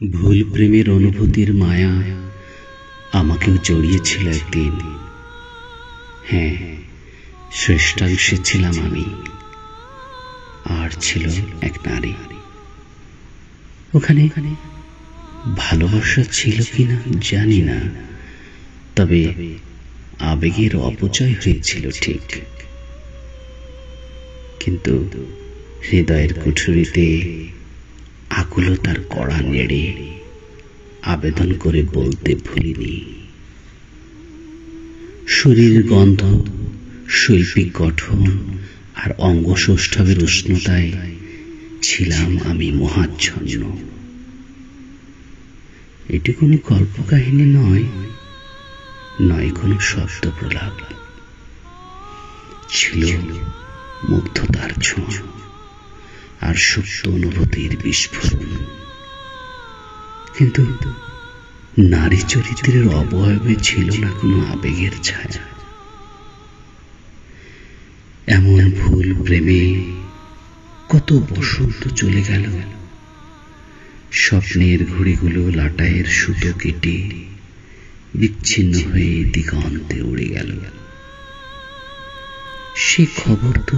ভুল প্রেমের অনুভূতির মায়া আমাকেও জড়িয়েছিল একদিন। হ্যাঁ, শ্রেষ্ঠাংশে ছিলাম আমি, আর ছিল এক নারী। ওখানে ভালোবাসা ছিল কিনা জানি না, তবে আবেগের অপচয় হয়েছিল ঠিক। কিন্তু হৃদয়ের কুঠুরিতে আকুলতার কড়া নেড়ে আবেদন করে বলতে ভুলিনি। শরীর গন্ধ, শৈল্পিক গঠন আর অঙ্গসৌষ্ঠবের উষ্ণতায় ছিলাম আমি মহাচ্ছন্ন। এটি কোনো কল্পকাহিনী নয়, নয় কোনো শব্দ প্রলাপ, ছিল মুগ্ধতার ছোঁয়া আর সুপ্ত অনুভূতির বিস্ফোরণ। কিন্তু নারী চরিত্রের অবয়বে ছিল না কোনো আবেগের ছায়া। এমন ভুল প্রেমে কত বসন্ত চলে গেল, স্বপ্নের ঘড়িগুলো লাটাইয়ের সুতো কেটে বিচ্ছিন্ন হয়ে দিগন্তে উড়ে গেল। সে খবর তো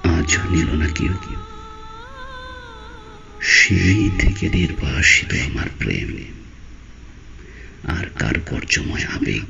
আজও নিল না কেউ। সেই থেকে নির্বাসিত আমার প্রেম আর কার্পণ্যময় আবেগ।